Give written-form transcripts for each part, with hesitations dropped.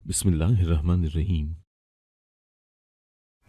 बिस्मिल्लाहिर्रहमानिर्रहीम।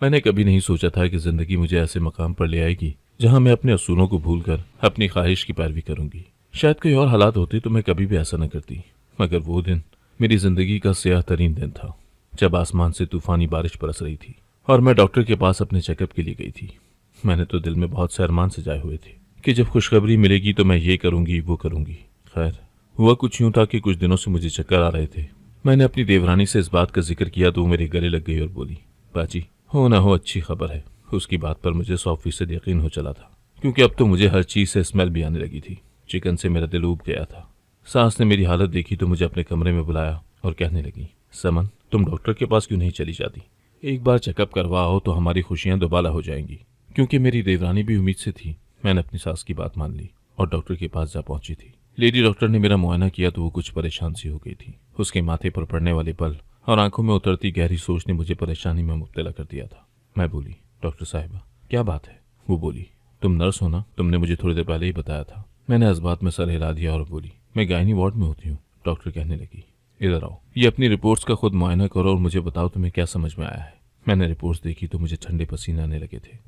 मैंने कभी नहीं सोचा था कि ज़िंदगी मुझे ऐसे मकाम पर ले आएगी जहां मैं अपने असूलों को भूलकर अपनी ख्वाहिश की पैरवी करूंगी। शायद कोई और हालात होते तो मैं कभी भी ऐसा न करती, मगर वो दिन मेरी ज़िंदगी का स्याह तरीन दिन था, जब आसमान से तूफानी बारिश बरस रही थी और मैं डॉक्टर के पास अपने चेकअप के लिए गई थी। मैंने तो दिल में बहुत से अरमान सजाए हुए थे कि जब खुशखबरी मिलेगी तो मैं ये करूंगी वो करूंगी। खैर, हुआ कुछ यूं था कि कुछ दिनों से मुझे चक्कर आ रहे थे। मैंने अपनी देवरानी से इस बात का जिक्र किया तो वो मेरे गले लग गई और बोली, बाजी, हो ना हो अच्छी खबर है। उसकी बात पर मुझे 100% यकीन हो चला था, क्योंकि अब तो मुझे हर चीज़ से स्मेल भी आने लगी थी। चिकन से मेरा दिल उब गया था। सास ने मेरी हालत देखी तो मुझे अपने कमरे में बुलाया और कहने लगी, समन, तुम डॉक्टर के पास क्यों नहीं चली जाती? एक बार चेकअप करवाओ तो हमारी खुशियां दोबारा हो जाएंगी। क्योंकि मेरी देवरानी भी उम्मीद से थी, मैंने अपनी सास की बात मान ली और डॉक्टर के पास जा पहुंची थी। लेडी डॉक्टर ने मेरा मुआयना किया तो वो कुछ परेशान सी हो गई थी। उसके माथे पर पड़ने वाले पल और आंखों में उतरती गहरी सोच ने मुझे परेशानी में मुब्तला कर दिया था। मैं बोली, डॉक्टर साहिबा, क्या बात है? वो बोली, तुम नर्स हो ना? तुमने मुझे थोड़ी देर पहले ही बताया था। मैंने इस बात में सर हिला दिया और बोली, मैं गायनी वार्ड में होती हूँ। डॉक्टर कहने लगी, इधर आओ, ये अपनी रिपोर्ट्स का खुद मुआयना करो और मुझे बताओ तुम्हें क्या समझ में आया है। मैंने रिपोर्ट्स देखी तो मुझे ठंडे पसीने आने लगे थे।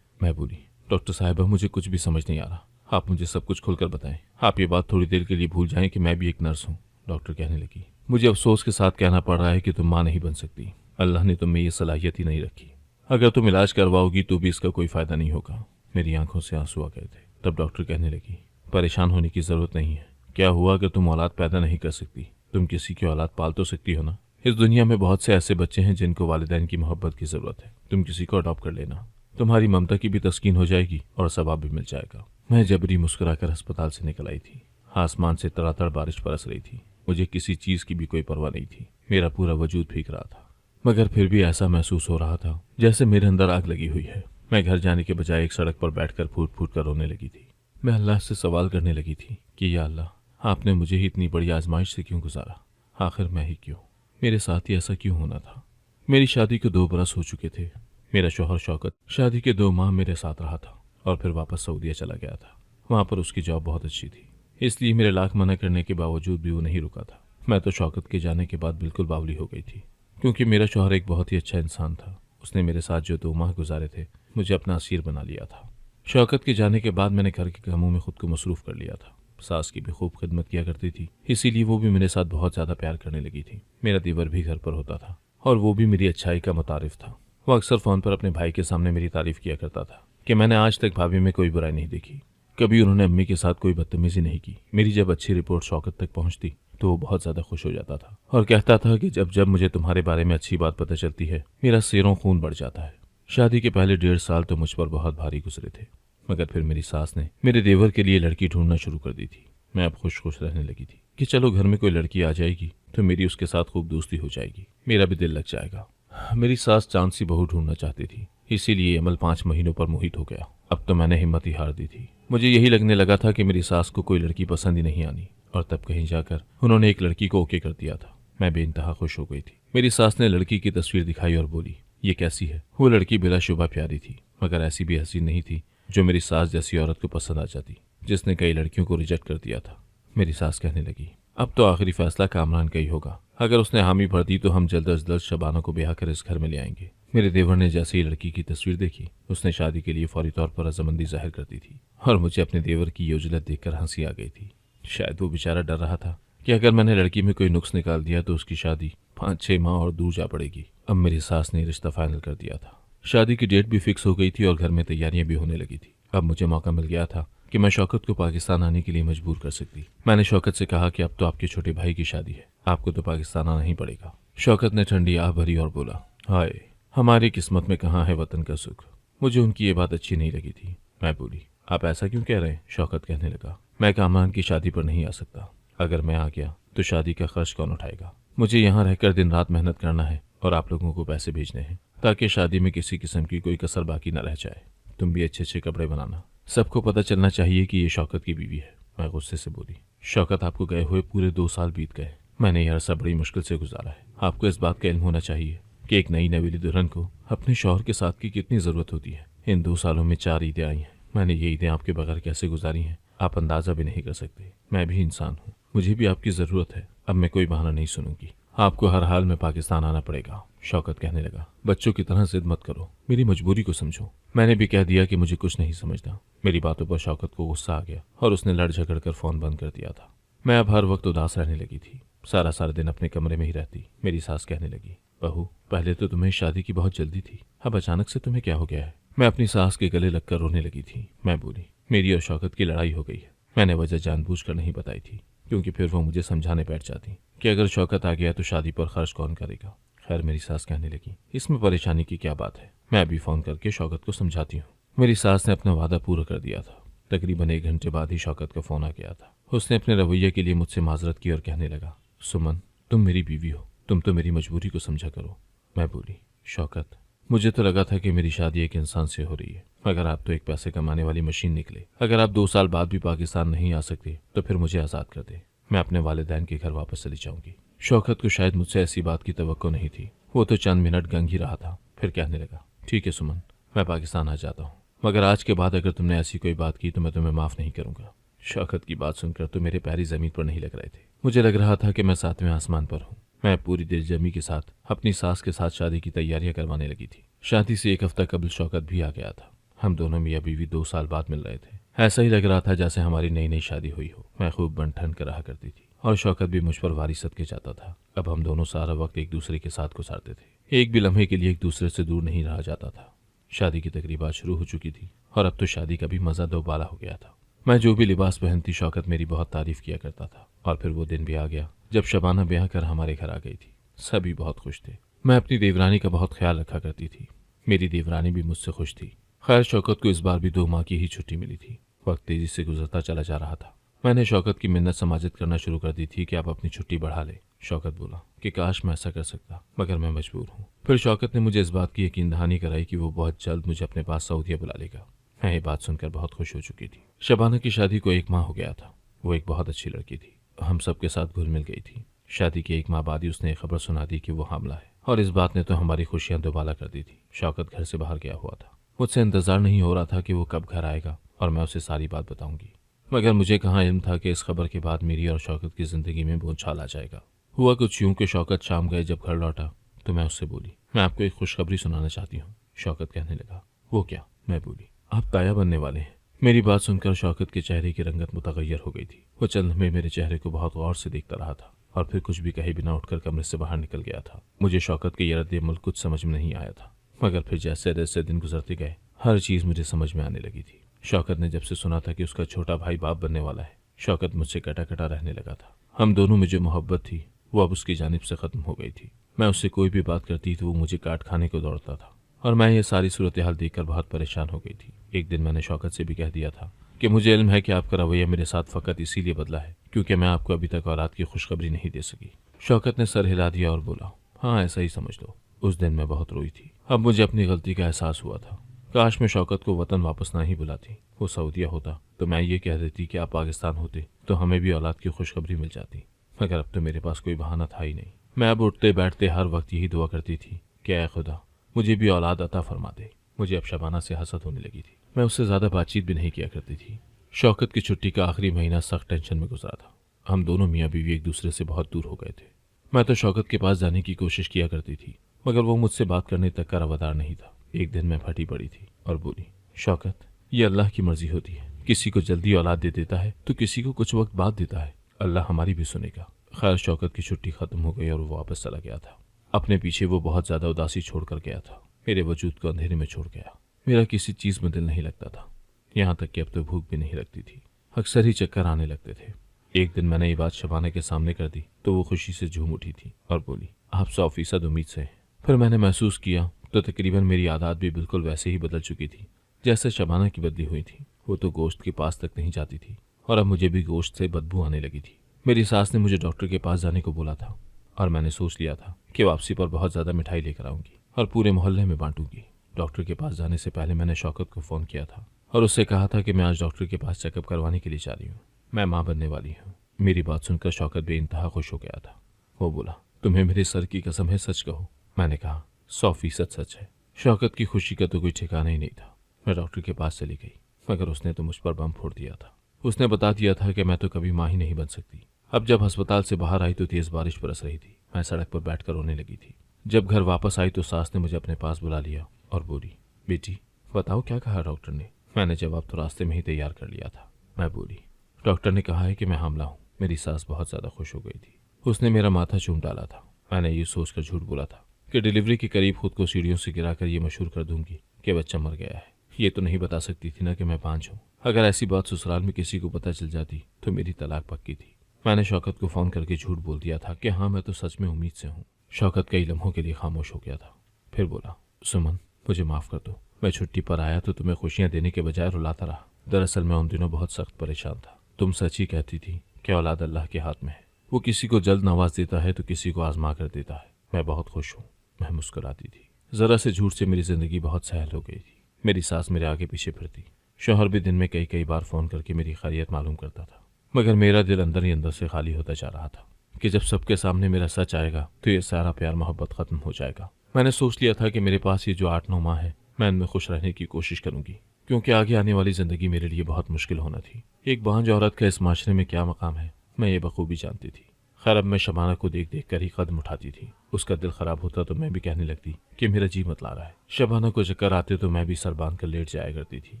मैं बोली, डॉक्टर साहिबा, मुझे कुछ भी समझ नहीं आ रहा। आप मुझे सब कुछ खुलकर बताएं। आप ये बात थोड़ी देर के लिए भूल जाएं कि मैं भी एक नर्स हूँ। डॉक्टर कहने लगी, मुझे अफसोस के साथ कहना पड़ रहा है कि तुम माँ नहीं बन सकती। अल्लाह ने तुम में ये सलाहियत ही नहीं रखी। अगर तुम इलाज करवाओगी तो भी इसका कोई फायदा नहीं होगा। मेरी आंखों से आंसू आ गए थे। तब डॉक्टर कहने लगी, परेशान होने की जरूरत नहीं है। क्या हुआ अगर तुम औलाद पैदा नहीं कर सकती? तुम किसी की औलाद पाल तो सकती हो ना। इस दुनिया में बहुत से ऐसे बच्चे हैं जिनको वालिदैन की मोहब्बत की जरूरत है। तुम किसी को अडॉप्ट कर लेना, तुम्हारी ममता की भी तस्कीन हो जाएगी और सवाब भी मिल जाएगा। मैं जबरी मुस्कुराकर अस्पताल से निकल आई थी। आसमान से तड़ातड़ बारिश बरस रही थी। मुझे किसी चीज की भी कोई परवाह नहीं थी। मेरा पूरा वजूद भीग रहा था, मगर फिर भी ऐसा महसूस हो रहा था जैसे मेरे अंदर आग लगी हुई है। मैं घर जाने के बजाय एक सड़क पर बैठकर फूट फूट कर रोने लगी थी। मैं अल्लाह से सवाल करने लगी थी कि या अल्लाह, आपने मुझे ही इतनी बड़ी आजमाइश से क्यों गुजारा? आखिर मैं ही क्यों? मेरे साथ ही ऐसा क्यों होना था? मेरी शादी को 2 बरस हो चुके थे। मेरा शौहर शौकत शादी के 2 माह मेरे साथ रहा था और फिर वापस सऊदीया चला गया था। वहाँ पर उसकी जॉब बहुत अच्छी थी, इसलिए मेरे लाख मना करने के बावजूद भी वो नहीं रुका था। मैं तो शौकत के जाने के बाद बिल्कुल बावली हो गई थी, क्योंकि मेरा शौहर एक बहुत ही अच्छा इंसान था। उसने मेरे साथ जो 2 माह गुजारे थे, मुझे अपना असीर बना लिया था। शौकत के जाने के बाद मैंने घर के कामों में खुद को मसरूफ कर लिया था। सास की भी खूब खिदमत किया करती थी, इसीलिए वो भी मेरे साथ बहुत ज़्यादा प्यार करने लगी थी। मेरा देवर भी घर पर होता था और वो भी मेरी अच्छाई का मुतारिफ था। वो अक्सर फ़ोन पर अपने भाई के सामने मेरी तारीफ़ किया करता था कि मैंने आज तक भाभी में कोई बुराई नहीं देखी। कभी उन्होंने अम्मी के साथ कोई बदतमीजी नहीं की। मेरी जब अच्छी रिपोर्ट शौकत तक पहुंचती तो वो बहुत ज़्यादा खुश हो जाता था और कहता था कि जब जब मुझे तुम्हारे बारे में अच्छी बात पता चलती है, मेरा सेरों खून बढ़ जाता है। शादी के पहले 1.5 साल तो मुझ पर बहुत भारी गुजरे थे, मगर फिर मेरी सास ने मेरे देवर के लिए लड़की ढूंढना शुरू कर दी थी। मैं अब खुश खुश रहने लगी थी कि चलो घर में कोई लड़की आ जाएगी तो मेरी उसके साथ खूब दोस्ती हो जाएगी, मेरा भी दिल लग जाएगा। मेरी सास चांद सी बहू ढूंढना चाहती थी, इसीलिए अमल 5 महीनों पर मोहित हो गया। अब तो मैंने हिम्मत ही हार दी थी। मुझे यही लगने लगा था कि मेरी सास को कोई लड़की पसंद ही नहीं आनी, और तब कहीं जाकर उन्होंने एक लड़की को ओके कर दिया था। मैं बेइंतहा खुश हो गई थी। मेरी सास ने लड़की की तस्वीर दिखाई और बोली, ये कैसी है? वो लड़की बिलाशुबा प्यारी थी, मगर ऐसी भी हसीन नहीं थी जो मेरी सास जैसी औरत को पसंद आ जाती, जिसने कई लड़कियों को रिजेक्ट कर दिया था। मेरी सास कहने लगी, अब तो आखिरी फैसला कामरान का ही होगा। अगर उसने हामी भर दी तो हम जल्द अज जल्द शबाना को ब्याह कर इस घर में ले आएंगे। मेरे देवर ने जैसे ही लड़की की तस्वीर देखी, उसने शादी के लिए फौरी तौर पर रजामंदी जाहिर कर दी थी और मुझे अपने देवर की ये उजलत देखकर हंसी आ गई थी। शायद वो बेचारा डर रहा था कि अगर मैंने लड़की में कोई नुक्स निकाल दिया तो उसकी शादी 5-6 माह और दूर जा पड़ेगी। अब मेरी सास ने रिश्ता फाइनल कर दिया था। शादी की डेट भी फिक्स हो गई थी और घर में तैयारियां भी होने लगी थी। अब मुझे मौका मिल गया था कि मैं शौकत को पाकिस्तान आने के लिए मजबूर कर सकती। मैंने शौकत से कहा कि अब तो आपके छोटे भाई की शादी है, आपको तो पाकिस्तान आना ही पड़ेगा। शौकत ने ठंडी आह भरी और बोला, हाय, हमारी किस्मत में कहाँ है वतन का सुख। मुझे उनकी ये बात अच्छी नहीं लगी थी। मैं बोली, आप ऐसा क्यों कह रहे हैं? शौकत कहने लगा, मैं कामरान की शादी पर नहीं आ सकता। अगर मैं आ गया तो शादी का खर्च कौन उठाएगा? मुझे यहाँ रहकर दिन रात मेहनत करना है और आप लोगों को पैसे भेजने हैं, ताकि शादी में किसी किस्म की कोई कसर बाकी न रह जाए। तुम भी अच्छे अच्छे कपड़े बनाना, सबको पता चलना चाहिए कि ये शौकत की बीवी है। मैं गुस्से से बोली, शौकत, आपको गए हुए पूरे 2 साल बीत गए। मैंने यह अरसा बड़ी मुश्किल से गुजारा है। आपको इस बात का इल्म होना चाहिए कि एक नई नवेली दुल्हन को अपने शौहर के साथ की कितनी ज़रूरत होती है। इन 2 सालों में 4 ईदें आई हैं। मैंने ये ईदें आपके बगैर कैसे गुजारी हैं, आप अंदाज़ा भी नहीं कर सकते। मैं भी इंसान हूँ, मुझे भी आपकी ज़रूरत है। अब मैं कोई बहाना नहीं सुनूंगी। आपको हर हाल में पाकिस्तान आना पड़ेगा, शौकत कहने लगा। बच्चों की तरह जिद मत करो, मेरी मजबूरी को समझो। मैंने भी कह दिया कि मुझे कुछ नहीं समझना। मेरी बातों पर शौकत को गुस्सा आ गया और उसने लड़ झगड़ कर फोन बंद कर दिया था। मैं अब हर वक्त उदास रहने लगी थी। सारा सारा दिन अपने कमरे में ही रहती। मेरी सास कहने लगी, बहू, पहले तो तुम्हें शादी की बहुत जल्दी थी, अब अचानक से तुम्हें क्या हो गया है? मैं अपनी सास के गले लगकर रोने लगी थी। मैं बोली, मेरी और शौकत की लड़ाई हो गई है। मैंने वजह जानबूझकर नहीं बताई थी, क्योंकि फिर वो मुझे समझाने बैठ जाती कि अगर शौकत आ गया तो शादी पर खर्च कौन करेगा। खैर, मेरी सास कहने लगी, इसमें परेशानी की क्या बात है, मैं अभी फोन करके शौकत को समझाती हूँ। मेरी सास ने अपना वादा पूरा कर दिया था। तकरीबन 1 घंटे बाद ही शौकत का फोन आ गया था। उसने अपने रवैये के लिए मुझसे माजरत की और कहने लगा, सुमन, तुम मेरी बीवी हो, तुम तो मेरी मजबूरी को समझा करो। मैं बोली, शौकत, मुझे तो लगा था कि मेरी शादी एक इंसान से हो रही है, मगर आप तो एक पैसे कमाने वाली मशीन निकले। अगर आप 2 साल बाद भी पाकिस्तान नहीं आ सकते तो फिर मुझे आज़ाद कर दे, मैं अपने वालिदैन के घर वापस चली जाऊंगी। शौकत को शायद मुझसे ऐसी बात की तवक्को नहीं थी। वो तो चंद मिनट गंग ही रहा था, फिर कहने लगा, ठीक है सुमन, मैं पाकिस्तान आ जाता हूँ, मगर आज के बाद अगर तुमने ऐसी कोई बात की तो मैं तुम्हें माफ़ नहीं करूंगा। शौकत की बात सुनकर तो मेरे पैर ही जमीन पर नहीं लग रहे थे। मुझे लग रहा था कि मैं 7वें आसमान पर हूँ। मैं पूरी दिलजमी के साथ अपनी सास के साथ शादी की तैयारियां करवाने लगी थी। शादी से 1 हफ्ता कबल शौकत भी आ गया था। हम दोनों मियाँ बीवी 2 साल बाद मिल रहे थे। ऐसा ही लग रहा था जैसे हमारी नई नई शादी हुई हो। मैं खूब बन ठन कर रहा करती थी और शौकत भी मुझ पर वारी सदके जाता था। अब हम दोनों सारा वक्त एक दूसरे के साथ गुजारते थे। एक भी लम्हे के लिए एक दूसरे से दूर नहीं रहा जाता था। शादी की तकरीबात शुरू हो चुकी थी और अब तो शादी का भी मजा दोबाला हो गया था। मैं जो भी लिबास पहनती शौकत मेरी बहुत तारीफ किया करता था। और फिर वो दिन भी आ गया जब शबाना ब्याह कर हमारे घर आ गई थी। सभी बहुत खुश थे। मैं अपनी देवरानी का बहुत ख्याल रखा करती थी। मेरी देवरानी भी मुझसे खुश थी। खैर, शौकत को इस बार भी 2 माह की ही छुट्टी मिली थी। वक्त तेजी से गुजरता चला जा रहा था। मैंने शौकत की मिन्नत समाजित करना शुरू कर दी थी कि आप अपनी छुट्टी बढ़ा ले। शौकत बोला कि काश मैं ऐसा कर सकता, मगर मैं मजबूर हूँ। फिर शौकत ने मुझे इस बात की यकीन दहानी कराई कि वो बहुत जल्द मुझे अपने पास सऊदीया बुला लेगा। मैं ये बात सुनकर बहुत खुश हो चुकी थी। शबाना की शादी को 1 माह हो गया था। वो एक बहुत अच्छी लड़की थी, हम सबके साथ घुल मिल गई थी। शादी के 1 माह बाद ही उसने खबर सुना दी कि वो हामला है, और इस बात ने तो हमारी खुशियां दोबाला कर दी थी। शौकत घर से बाहर गया हुआ था। मुझसे इंतजार नहीं हो रहा था कि वो कब घर आएगा और मैं उसे सारी बात बताऊंगी, मगर मुझे कहाँ इल्म था कि इस खबर के बाद मेरी और शौकत की जिंदगी में बौछार आ जाएगा। हुआ कुछ यूं कि शौकत शाम गए जब घर लौटा तो मैं उससे बोली, मैं आपको एक खुशखबरी सुनाना चाहती हूँ। शौकत कहने लगा, वो क्या? मैं बोली, आप ताया बनने वाले हैं। मेरी बात सुनकर शौकत के चेहरे की रंगत मुतगय्यर हो गई थी। वो चंद लम्हे मेरे चेहरे को बहुत गौर से देखता रहा था और फिर कुछ भी कहे बिना उठकर कमरे से बाहर निकल गया था। मुझे शौकत के ये रद्द-ए-अमल कुछ समझ में नहीं आया था, मगर फिर जैसे जैसे दिन गुजरते गए हर चीज मुझे समझ में आने लगी थी। शौकत ने जब से सुना था कि उसका छोटा भाई बाप बनने वाला है, शौकत मुझसे कटा कटा रहने लगा था। हम दोनों में जो मोहब्बत थी वो अब उसकी जानिब से खत्म हो गई थी। मैं उससे कोई भी बात करती तो वो मुझे काट खाने को दौड़ता था और मैं ये सारी सूरत हाल देखकर बहुत परेशान हो गई थी। एक दिन मैंने शौकत से भी कह दिया था कि मुझे इल्म है कि आपका रवैया मेरे साथ फ़कत इसीलिए बदला है क्योंकि मैं आपको अभी तक औलाद की खुशखबरी नहीं दे सकी। शौकत ने सर हिला दिया और बोला, हाँ, ऐसा ही समझ लो। उस दिन मैं बहुत रोई थी। अब मुझे अपनी गलती का एहसास हुआ था। काश मैं शौकत को वतन वापस ना ही बुलाती। वो सऊदीया होता तो मैं ये कह देती कि आप पाकिस्तान होते तो हमें भी औलाद की खुशखबरी मिल जाती, मगर अब तो मेरे पास कोई बहाना था ही नहीं। मैं अब उठते बैठते हर वक्त यही दुआ करती थी कि ऐ खुदा, मुझे भी औलाद अता फरमा दे। मुझे अब शबाना से हसद होने लगी थी। मैं उससे ज़्यादा बातचीत भी नहीं किया करती थी। शौकत की छुट्टी का आखिरी महीना सख्त टेंशन में गुजरा था। हम दोनों मियाँ बीवी एक दूसरे से बहुत दूर हो गए थे। मैं तो शौकत के पास जाने की कोशिश किया करती थी, मगर वो मुझसे बात करने तक का रवादार नहीं था। एक दिन मैं फटी पड़ी थी और बोली, शौकत, ये अल्लाह की मर्जी होती है, किसी को जल्दी औलाद दे देता है तो किसी को कुछ वक्त बाद देता है। अल्लाह हमारी भी सुनेगा। खैर, शौकत की छुट्टी खत्म हो गई और वो वापस चला गया था। अपने पीछे वो बहुत ज्यादा उदासी छोड़कर गया था। मेरे वजूद को अंधेरे में छोड़ गया। मेरा किसी चीज में दिल नहीं लगता था, यहाँ तक कि अब तो भूख भी नहीं लगती थी। अक्सर ही चक्कर आने लगते थे। एक दिन मैंने ये बात शबाना के सामने कर दी तो वो खुशी से झूम उठी थी और बोली, आप 100% उम्मीद से हैं। फिर मैंने महसूस किया तो तकरीबन मेरी आदत भी बिल्कुल वैसे ही बदल चुकी थी जैसे शबाना की बदली हुई थी। वो तो गोश्त के पास तक नहीं जाती थी और अब मुझे भी गोश्त से बदबू आने लगी थी। मेरी सास ने मुझे डॉक्टर के पास जाने को बोला था और मैंने सोच लिया था कि वापसी पर बहुत ज़्यादा मिठाई लेकर आऊंगी और पूरे मोहल्ले में बांटूंगी। डॉक्टर के पास जाने से पहले मैंने शौकत को फ़ोन किया था और उससे कहा था कि मैं आज डॉक्टर के पास चेकअप करवाने के लिए जा रही हूँ। मैं माँ बनने वाली हूँ। मेरी बात सुनकर शौकत बेइंतहा खुश हो गया था। वो बोला, तुम्हें मेरे सर की कसम है, सच कहो। मैंने कहा, 100% सच है। शौकत की खुशी का तो कोई ठिकाना ही नहीं था। मैं डॉक्टर के पास चली गई, मगर उसने तो मुझ पर बम फोड़ दिया था। उसने बता दिया था कि मैं तो कभी माँ ही नहीं बन सकती। अब जब अस्पताल से बाहर आई तो तेज बारिश बरस रही थी। मैं सड़क पर बैठकर रोने लगी थी। जब घर वापस आई तो सास ने मुझे अपने पास बुला लिया और बोली, बेटी बताओ क्या कहा डॉक्टर ने। मैंने जवाब तो रास्ते में ही तैयार कर लिया था। मैं बोली, डॉक्टर ने कहा है कि मैं हामला हूँ। मेरी सास बहुत ज्यादा खुश हो गई थी। उसने मेरा माथा चूम डाला था। मैंने ये सोचकर झूठ बोला था कि डिलीवरी के करीब खुद को सीढ़ियों से गिराकर ये मशहूर कर दूंगी कि बच्चा मर गया है। ये तो नहीं बता सकती थी ना कि मैं 5 हूँ। अगर ऐसी बात ससुराल में किसी को पता चल जाती तो मेरी तलाक पक्की थी। मैंने शौकत को फोन करके झूठ बोल दिया था कि हाँ मैं तो सच में उम्मीद से हूँ। शौकत कई लम्हों के लिए खामोश हो गया था। फिर बोला, सुमन मुझे माफ कर दो। मैं छुट्टी पर आया तो तुम्हें खुशियां देने के बजाय रुलाता रहा। दरअसल मैं उन दिनों बहुत सख्त परेशान था। तुम सच ही कहती थी कि औलाद अल्लाह के हाथ में है। वो किसी को जल्द नवाज देता है तो किसी को आजमा कर देता है। मैं बहुत खुश हूँ। मैं मुस्कुराती थी। जरा से झूठ से मेरी जिंदगी बहुत सहल हो गई थी। मेरी सास मेरे आगे पीछे फिरती। शौहर भी दिन में कई कई बार फोन करके मेरी खैरियत मालूम करता था। मगर मेरा दिल अंदर ही अंदर से खाली होता जा रहा था कि जब सबके सामने मेरा सच आएगा तो ये सारा प्यार मोहब्बत खत्म हो जाएगा। मैंने सोच लिया था कि मेरे पास ये जो 8-9 माह है मैं इनमें खुश रहने की कोशिश करूंगी, क्योंकि आगे आने वाली जिंदगी मेरे लिए बहुत मुश्किल होना थी। एक बांझ औरत का इस माशरे में क्या मकाम है मैं ये बखूबी जानती थी। खैर अब मैं शबाना को देख देख कर ही कदम उठाती थी। उसका दिल खराब होता तो मैं भी कहने लगती कि मेरा जी मत ला रहा है। शबाना को चक्कर आते तो मैं भी सर बांध कर लेट जाया करती थी।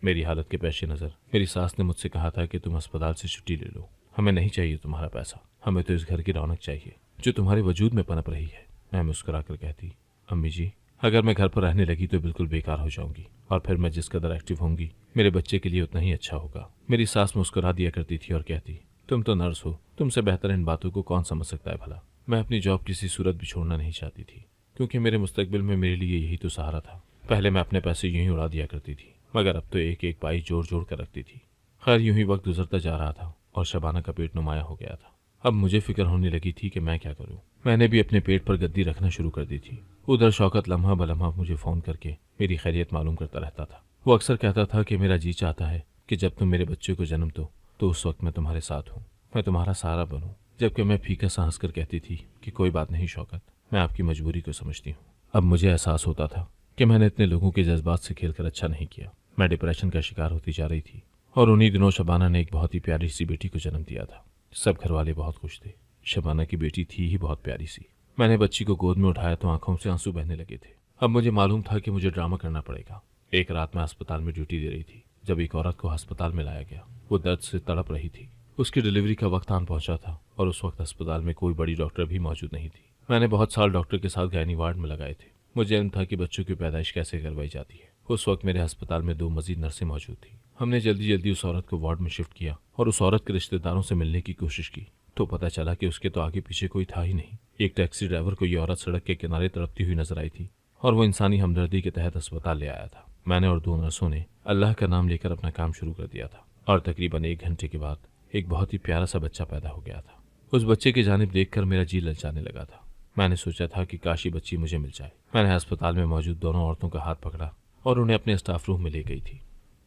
मेरी हालत के पेश नजर मेरी सास ने मुझसे कहा था कि तुम अस्पताल से छुट्टी ले लो। हमें नहीं चाहिए तुम्हारा पैसा, हमें तो इस घर की रौनक चाहिए जो तुम्हारे वजूद में पनप रही है। मैं मुस्कुरा कर कहती, अम्मी जी अगर मैं घर पर रहने लगी तो बिल्कुल बेकार हो जाऊंगी और फिर मैं जिस कदर एक्टिव होंगी मेरे बच्चे के लिए उतना ही अच्छा होगा। मेरी सास मुस्कुरा दिया करती थी और कहती, तुम तो नर्स हो, तुमसे बेहतर इन बातों को कौन समझ सकता है भला। मैं अपनी जॉब किसी सूरत भी छोड़ना नहीं चाहती थी, क्योंकि मेरे मुस्तकबिल में मेरे लिए यही तो सहारा था। पहले मैं अपने पैसे यूं ही उड़ा दिया करती थी, मगर अब तो एक एक पाई जोड़ जोड़ कर रखती थी। खैर यूं ही वक्त गुजरता जा रहा था और शबाना का पेट नुमाया हो गया था। अब मुझे फिक्र होने लगी थी कि मैं क्या करूं। मैंने भी अपने पेट पर गद्दी रखना शुरू कर दी थी। उधर शौकत लम्हा बलम्हा मुझे फोन करके मेरी खैरियत मालूम करता रहता था। वो अक्सर कहता था कि मेरा जी चाहता है कि जब तुम मेरे बच्चे को जन्म दो तो उस वक्त मैं तुम्हारे साथ हूँ, मैं तुम्हारा सहारा बनूं। जबकि मैं फीका सा हंसकर कहती थी कि कोई बात नहीं शौकत, मैं आपकी मजबूरी को समझती हूँ। अब मुझे एहसास होता था कि मैंने इतने लोगों के जज्बात से खेलकर अच्छा नहीं किया। मैं डिप्रेशन का शिकार होती जा रही थी और उन्हीं दिनों शबाना ने एक बहुत ही प्यारी सी बेटी को जन्म दिया था। सब घर वाले बहुत खुश थे। शबाना की बेटी थी ही बहुत प्यारी सी। मैंने बच्ची को गोद में उठाया तो आंखों से आंसू बहने लगे थे। अब मुझे मालूम था कि मुझे ड्रामा करना पड़ेगा। एक रात मैं अस्पताल में ड्यूटी दे रही थी जब एक औरत को अस्पताल में लाया गया। वो दर्द से तड़प रही थी। उसकी डिलीवरी का वक्त आन पहुंचा था और उस वक्त अस्पताल में कोई बड़ी डॉक्टर भी मौजूद नहीं थी। मैंने बहुत साल डॉक्टर के साथ गायनी वार्ड में लगाए थे। मुझे इल्म था कि बच्चों की पैदाइश कैसे करवाई जाती है। उस वक्त मेरे अस्पताल में 2 मजीद नर्सें मौजूद थी। हमने जल्दी जल्दी उस औरत को वार्ड में शिफ्ट किया और उस औरत के रिश्तेदारों से मिलने की कोशिश की तो पता चला कि उसके तो आगे पीछे कोई था ही नहीं। एक टैक्सी ड्राइवर को ये औरत सड़क के किनारे तड़पती हुई नजर आई थी और वो इंसानी हमदर्दी के तहत अस्पताल ले आया था। मैंने और 2 नर्सों ने अल्लाह का नाम लेकर अपना काम शुरू कर दिया था और तकरीबन 1 घंटे के बाद एक बहुत ही प्यारा सा बच्चा पैदा हो गया था। उस बच्चे की जानिब देखकर मेरा जी ललचाने लगा था। मैंने सोचा था कि काशी बच्ची मुझे मिल जाए। मैंने अस्पताल में मौजूद दोनों औरतों का हाथ पकड़ा और उन्हें अपने स्टाफ रूम में ले गई थी।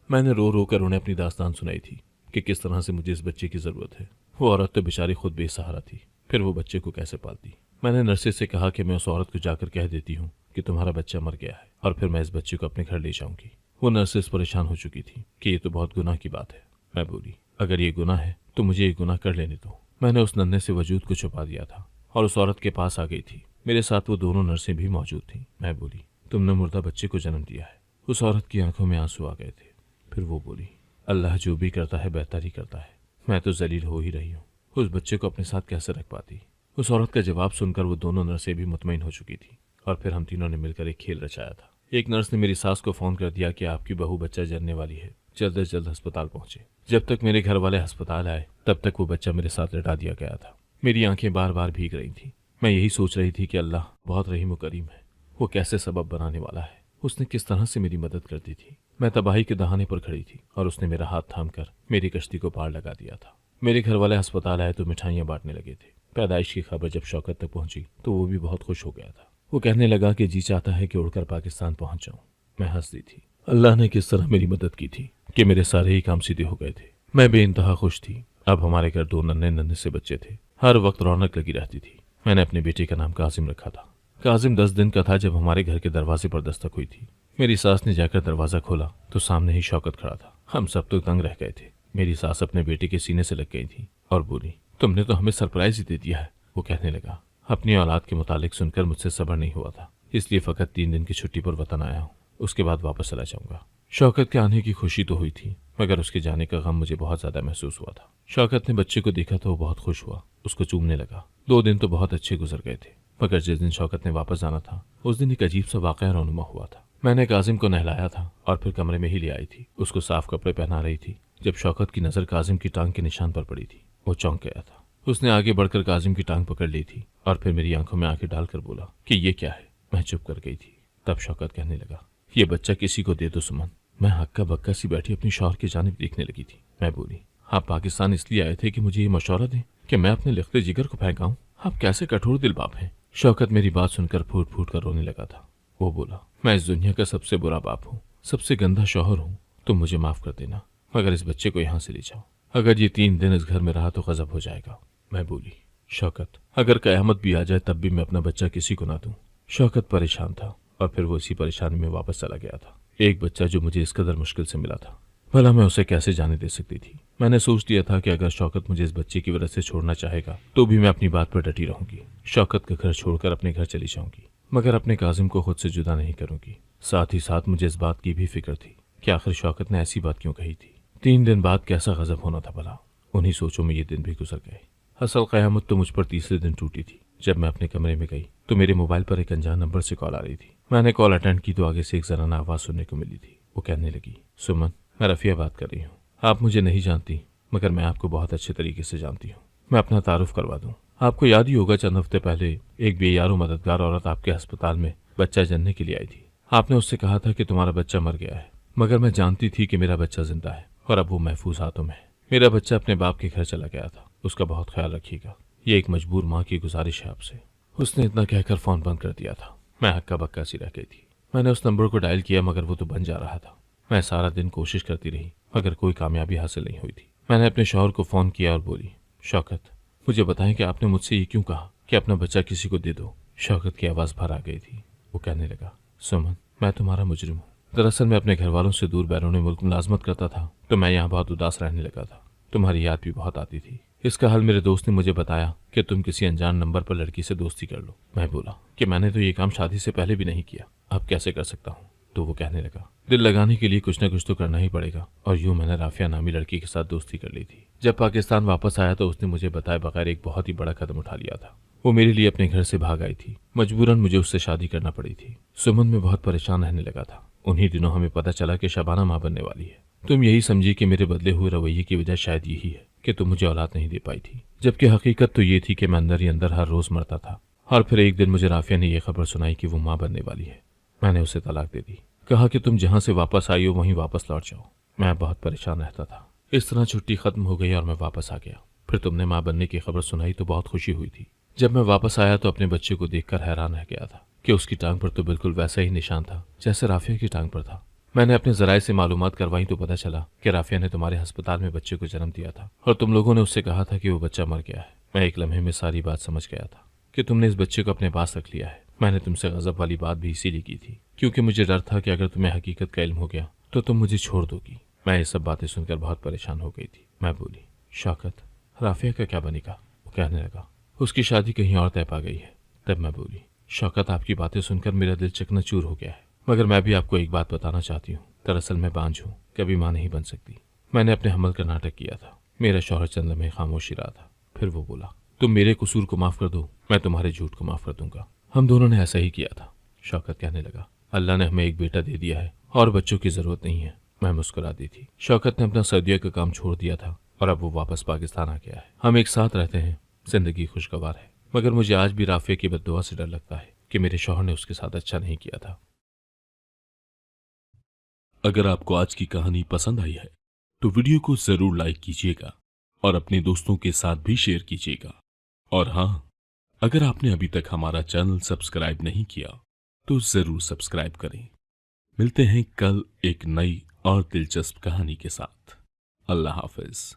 मैंने रो रो कर उन्हें अपनी दास्तान सुनाई थी कि किस तरह से मुझे इस बच्चे की जरूरत है। वो औरत तो बेचारी खुद बेसहारा थी, फिर वो बच्चे को कैसे पालती। मैंने नर्से से कहा कि मैं उस औरत को जाकर कह देती हूँ कि तुम्हारा बच्चा मर गया है और फिर मैं इस बच्चे को अपने घर ले जाऊंगी। वो नर्सेस परेशान हो चुकी थी कि ये तो बहुत गुनाह की बात है। मैं बोली, अगर ये गुनाह है तो मुझे ये गुनाह कर लेने दो। मैंने उस नन्हे से वजूद को छुपा दिया था और उस औरत के पास आ गई थी। मेरे साथ वो दोनों नर्सें भी मौजूद थीं। मैं बोली, तुमने मुर्दा बच्चे को जन्म दिया है। उस औरत की आंखों में आंसू आ गए थे। फिर वो बोली, अल्लाह जो भी करता है बेहतर ही करता है। मैं तो जलील हो ही रही हूँ, उस बच्चे को अपने साथ कैसे रख पाती। उस औरत का जवाब सुनकर वो दोनों नर्सें भी मुतमईन हो चुकी थी और फिर हम तीनों ने मिलकर एक खेल रचाया था। एक नर्स ने मेरी सास को फोन कर दिया कि आपकी बहू बच्चा जन्ने वाली है, जल्द से जल्द अस्पताल पहुंचे। जब तक मेरे घर वाले अस्पताल आए तब तक वो बच्चा मेरे साथ लिटा दिया गया था। मेरी आंखें बार बार भीग रही थी। मैं यही सोच रही थी कि अल्लाह बहुत रहीम करीम है, वो कैसे सबब बनाने वाला है। उसने किस तरह से मेरी मदद कर दी थी। मैं तबाही के दहाने पर खड़ी थी और उसने मेरा हाथ थाम कर मेरी कश्ती को पार लगा दिया था। मेरे घर वाले अस्पताल आए तो मिठाइयाँ बांटने लगे थे। पैदाइश की खबर जब शौकत तक पहुंची तो वो भी बहुत खुश हो गया था। वो कहने लगा कि जी चाहता है कि उड़कर पाकिस्तान पहुंच जाऊं। मैं हंस दी थी। अल्लाह ने किस तरह मेरी मदद की थी कि मेरे सारे ही काम सीधे हो गए थे। मैं बेइंतहा खुश थी। अब हमारे घर 2 नन्हे नन्हे से बच्चे थे। हर वक्त रौनक लगी रहती थी। मैंने अपने बेटे का नाम काजिम रखा था। काजिम 10 दिन का था जब हमारे घर के दरवाजे पर दस्तक हुई थी। मेरी सास ने जाकर दरवाजा खोला तो सामने ही शौकत खड़ा था। हम सब तो तंग रह गए थे। मेरी सास अपने बेटे के सीने से लग गई थी और बोली, तुमने तो हमें सरप्राइज ही दे दिया है। वो कहने लगा, अपनी औलाद के मुतालिक सुनकर मुझसे सब्र नहीं हुआ था, इसलिए फ़कत 3 दिन की छुट्टी पर वतन आया हूँ। उसके बाद वापस चला जाऊँगा। शौकत के आने की खुशी तो हुई थी, मगर उसके जाने का गम मुझे बहुत ज़्यादा महसूस हुआ था। शौकत ने बच्चे को देखा तो वो बहुत खुश हुआ, उसको चूमने लगा। 2 दिन तो बहुत अच्छे गुजर गए थे, मगर जिस दिन शौकत ने वापस जाना था उस दिन एक अजीब सा वाक़या रूनुमा हुआ था। मैंने काजिम को नहलाया था और फिर कमरे में ही ले आई थी। उसको साफ कपड़े पहना रही थी जब शौकत की नज़र काजिम की टांग के निशान पर पड़ी थी। वो चौंक गया था। उसने आगे बढ़कर काजिम की टांग पकड़ ली थी और फिर मेरी आंखों में आंखें डालकर बोला कि ये क्या है। मैं चुप कर गई थी। तब शौकत कहने लगा, ये बच्चा किसी को दे दो सुमन। मैं हक्का बक्का सी बैठी अपनी शौहर की जानिब देखने लगी थी। मैं बोली, आप पाकिस्तान इसलिए आए थे कि मुझे ये मशवरा दें कि मैं अपने लिखते जिगर को फेंकाऊं? आप कैसे कठोर दिल बाप हैं। शौकत मेरी बात सुनकर फूट फूट कर रोने लगा था। वो बोला, मैं इस दुनिया का सबसे बुरा बाप हूँ, सबसे गंदा शौहर हूँ। तुम मुझे माफ कर देना, मगर इस बच्चे को यहाँ से ले जाओ। अगर ये 3 दिन इस घर में रहा तो गजब हो जाएगा। मैं बोली, शौकत, अगर कयामत भी आ जाए तब भी मैं अपना बच्चा किसी को ना दूं। शौकत परेशान था और फिर वो इसी परेशानी में वापस चला गया था। एक बच्चा जो मुझे इस कदर मुश्किल से मिला था, भला मैं उसे कैसे जाने दे सकती थी। मैंने सोच लिया था कि अगर शौकत मुझे इस बच्चे की वजह से छोड़ना चाहेगा तो भी मैं अपनी बात पर डटी रहूंगी। शौकत का घर छोड़कर अपने घर चली जाऊंगी, मगर अपने काजिम को खुद से जुदा नहीं करूंगी। साथ ही साथ मुझे इस बात की भी फिक्र थी कि आखिर शौकत ने ऐसी बात क्यों कही थी। 3 दिन बाद कैसा गजब होना था भला। उन्हीं सोचों में ये दिन भी गुजर गए। असल क़यामत तो मुझ पर तीसरे दिन टूटी थी। जब मैं अपने कमरे में गई तो मेरे मोबाइल पर एक अनजान नंबर से कॉल आ रही थी। मैंने कॉल अटेंड की तो आगे से एक जराना आवाज़ सुनने को मिली थी। वो कहने लगी, सुमन, मैं रफ़िया बात कर रही हूँ। आप मुझे नहीं जानती, मगर मैं आपको बहुत अच्छे तरीके से जानती हूँ। मैं अपना तारुफ करवा दूँ। आपको याद ही होगा, चंद हफ्ते पहले एक बेयारो मददगार औरत आपके अस्पताल में बच्चा जनने के लिए आई थी। आपने उससे कहा था कि तुम्हारा बच्चा मर गया है, मगर मैं जानती थी कि मेरा बच्चा जिंदा है और अब वो महफूज हाथों में है। मेरा बच्चा अपने बाप के घर चला गया था, उसका बहुत ख्याल रखिएगा। ये एक मजबूर माँ की गुजारिश है आपसे। उसने इतना कहकर फोन बंद कर दिया था। मैं हक्का बक्का सी रह गई थी। मैंने उस नंबर को डायल किया मगर वो तो बंद जा रहा था। मैं सारा दिन कोशिश करती रही मगर कोई कामयाबी हासिल नहीं हुई थी। मैंने अपने शौहर को फोन किया और बोली, शौकत, मुझे बताएं कि आपने मुझसे ये क्यों कहा कि अपना बच्चा किसी को दे दो। शौकत की आवाज़ भर आ गई थी। वो कहने लगा, सुमन, मैं तुम्हारा मुजरिम हूँ। दरअसल मैं अपने घर वालों से दूर बैरून मुल्क मुलाजमत करता था तो मैं यहाँ बहुत उदास रहने लगा था। तुम्हारी याद भी बहुत आती थी। इसका हल मेरे दोस्त ने मुझे बताया कि तुम किसी अनजान नंबर पर लड़की से दोस्ती कर लो। मैं बोला कि मैंने तो ये काम शादी से पहले भी नहीं किया, अब कैसे कर सकता हूँ। तो वो कहने लगा, दिल लगाने के लिए कुछ न कुछ तो करना ही पड़ेगा। और यूं मैंने राफिया नामी लड़की के साथ दोस्ती कर ली थी। जब पाकिस्तान वापस आया तो उसने मुझे बताए बगैर एक बहुत ही बड़ा कदम उठा लिया था। वो मेरे लिए अपने घर से भाग आई थी। मजबूरन मुझे उससे शादी करना पड़ी थी। सुमन में बहुत परेशान रहने लगा था। उन्हीं दिनों हमें पता चला कि शबाना माँ बनने वाली है। तुम यही समझी कि मेरे बदले हुए रवैये की वजह शायद यही है कि तुम मुझे औलाद नहीं दे पाई थी, जबकि हकीकत तो ये थी कि मैं अंदर ही अंदर हर रोज मरता था। और फिर एक दिन मुझे राफिया ने यह खबर सुनाई कि वो माँ बनने वाली है। मैंने उसे तलाक दे दी। कहा कि तुम जहां से वापस आई हो वहीं वापस लौट जाओ। मैं बहुत परेशान रहता था। इस तरह छुट्टी खत्म हो गई और मैं वापस आ गया। फिर तुमने माँ बनने की खबर सुनाई तो बहुत खुशी हुई थी। जब मैं वापस आया तो अपने बच्चे को देखकर हैरान रह गया था कि उसकी टांग पर तो बिल्कुल वैसा ही निशान था जैसे राफिया की टांग पर था। मैंने अपने जराये से मालूमात करवाई तो पता चला कि राफिया ने तुम्हारे अस्पताल में बच्चे को जन्म दिया था और तुम लोगों ने उससे कहा था कि वो बच्चा मर गया है। मैं एक लम्हे में सारी बात समझ गया था कि तुमने इस बच्चे को अपने पास रख लिया है। मैंने तुमसे गजब वाली बात भी इसीलिए की थी क्योंकि मुझे डर था कि अगर तुम्हें हकीकत का इल्म हो गया तो तुम मुझे छोड़ दोगी। मैं ये सब बातें सुनकर बहुत परेशान हो गई थी। मैं बोली, शौकत, राफिया का क्या बनेगा? वो कहने लगा, उसकी शादी कहीं और तय पा गई है। तब मैं बोली, शौकत, आपकी बातें सुनकर मेरा दिल चकनाचूर हो गया है, मगर मैं भी आपको एक बात बताना चाहती हूँ। दरअसल मैं बांझ हूँ, कभी माँ नहीं बन सकती। मैंने अपने हमल का नाटक किया था। मेरा शौहर चंद लम्हे खामोशी रहा था। फिर वो बोला, तुम मेरे कसूर को माफ कर दो, मैं तुम्हारे झूठ को माफ कर दूंगा। हम दोनों ने ऐसा ही किया था। शौकत कहने लगा, अल्लाह ने हमें एक बेटा दे दिया है और बच्चों की जरूरत नहीं है। मैं मुस्कुरा दी थी। शौकत ने अपना सर्दियों का काम छोड़ दिया था और अब वो वापस पाकिस्तान आ गया है। हम एक साथ रहते हैं, जिंदगी खुशगवार है। मगर मुझे आज भी राफिया की बद्दुआ से डर लगता है कि मेरे शौहर ने उसके साथ अच्छा नहीं किया था। अगर आपको आज की कहानी पसंद आई है तो वीडियो को जरूर लाइक कीजिएगा और अपने दोस्तों के साथ भी शेयर कीजिएगा। और हाँ, अगर आपने अभी तक हमारा चैनल सब्सक्राइब नहीं किया तो जरूर सब्सक्राइब करें। मिलते हैं कल एक नई और दिलचस्प कहानी के साथ। अल्लाह हाफिज।